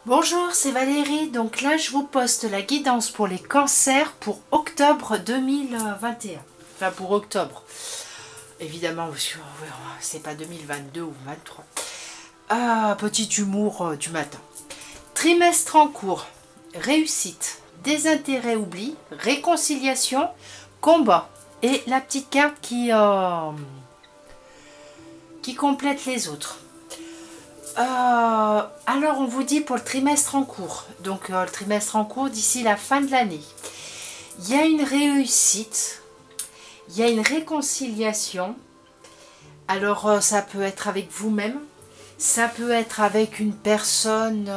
Bonjour, c'est Valérie. Donc là, je vous poste la guidance pour les cancers pour octobre 2021. Enfin, pour octobre. Évidemment, c'est pas 2022 ou 2023. Ah, petit humour du matin. Trimestre en cours. Réussite. Désintérêt, oubli. Réconciliation. Combat. Et la petite carte qui complète les autres. Alors on vous dit pour le trimestre en cours, donc le trimestre en cours d'ici la fin de l'année, il y a une réussite, il y a une réconciliation. Alors ça peut être avec vous-même, ça peut être avec une personne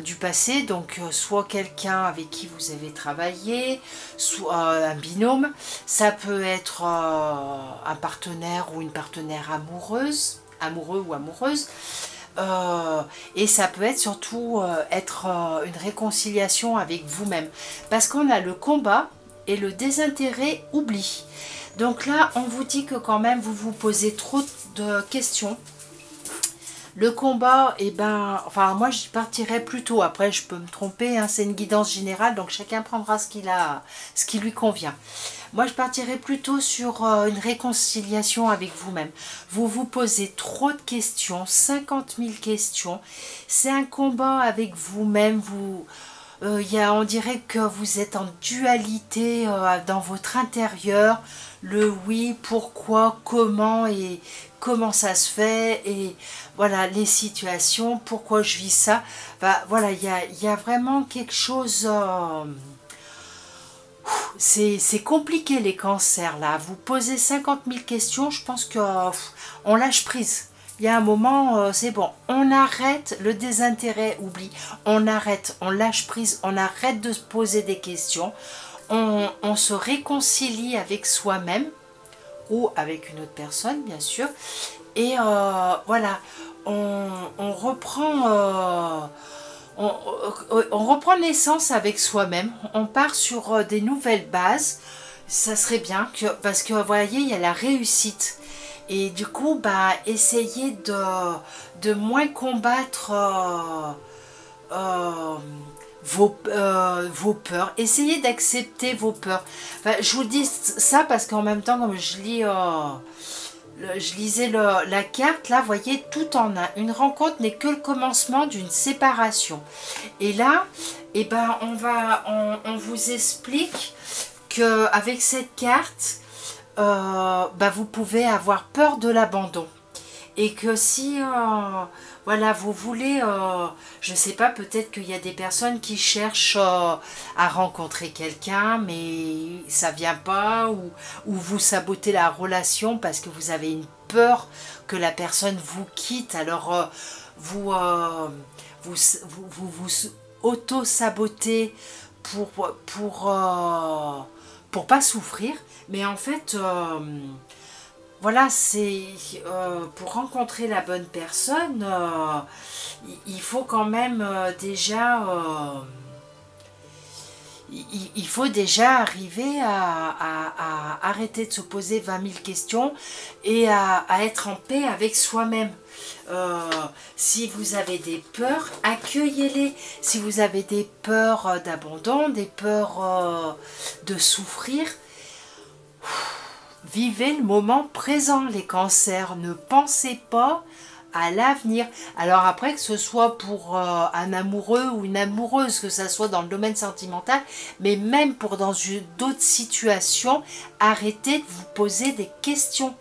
du passé, donc soit quelqu'un avec qui vous avez travaillé, soit un binôme, ça peut être un partenaire ou une partenaire amoureuse, amoureux ou amoureuse, et ça peut être surtout être une réconciliation avec vous-même, parce qu'on a le combat et le désintérêt oubli. Donc là, on vous dit que quand même vous vous posez trop de questions. Le combat, eh ben, enfin moi je partirais plutôt, après je peux me tromper, hein, c'est une guidance générale, donc chacun prendra ce qui lui convient. Moi je partirais plutôt sur une réconciliation avec vous-même. Vous vous posez trop de questions, 50 000 questions, c'est un combat avec vous-même, on dirait que vous êtes en dualité dans votre intérieur, le oui, pourquoi, comment et comment ça se fait, et voilà les situations, pourquoi je vis ça. Bah, voilà, il y a vraiment quelque chose, c'est compliqué les cancers là, vous posez 50 000 questions, je pense que on lâche prise. Il y a un moment, c'est bon, on arrête le désintérêt, oublie, on arrête, on lâche prise, on arrête de se poser des questions, on se réconcilie avec soi-même ou avec une autre personne, bien sûr, et voilà, on reprend, on reprend naissance avec soi-même, on part sur des nouvelles bases. Ça serait bien, parce que vous voyez, il y a la réussite. Et du coup, bah, essayez de moins combattre vos peurs. Essayez d'accepter vos peurs. Enfin, je vous dis ça parce qu'en même temps, comme je lisais la carte, là, vous voyez, tout en un. Une rencontre n'est que le commencement d'une séparation. Et là, eh ben, on vous explique qu'avec cette carte, bah, vous pouvez avoir peur de l'abandon. Et que si voilà, vous voulez, je sais pas, peut-être qu'il y a des personnes qui cherchent à rencontrer quelqu'un, mais ça vient pas, ou vous sabotez la relation parce que vous avez une peur que la personne vous quitte, alors vous, vous auto-sabotez pour pas souffrir, mais en fait voilà, c'est pour rencontrer la bonne personne, il faut quand même déjà, il faut déjà arriver à arrêter de se poser 20 000 questions et à être en paix avec soi-même. Si vous avez des peurs, accueillez-les. Si vous avez des peurs d'abandon, des peurs de souffrir, vivez le moment présent, les cancers. Ne pensez pas à l'avenir. Alors après, que ce soit pour un amoureux ou une amoureuse, que ce soit dans le domaine sentimental, mais même pour dans d'autres situations, arrêtez de vous poser des questions.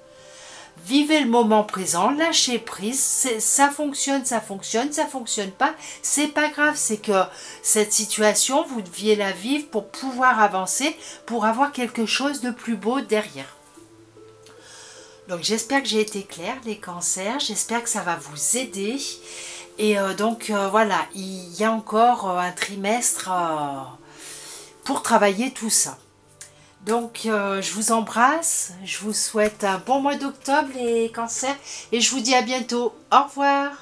Vivez le moment présent, lâchez prise, ça fonctionne, ça fonctionne, ça fonctionne pas, c'est pas grave, c'est que cette situation, vous deviez la vivre pour pouvoir avancer, pour avoir quelque chose de plus beau derrière. Donc j'espère que j'ai été claire, les cancers, j'espère que ça va vous aider. Et donc voilà, il y a encore un trimestre pour travailler tout ça. Donc je vous embrasse, je vous souhaite un bon mois d'octobre les cancers et je vous dis à bientôt. Au revoir.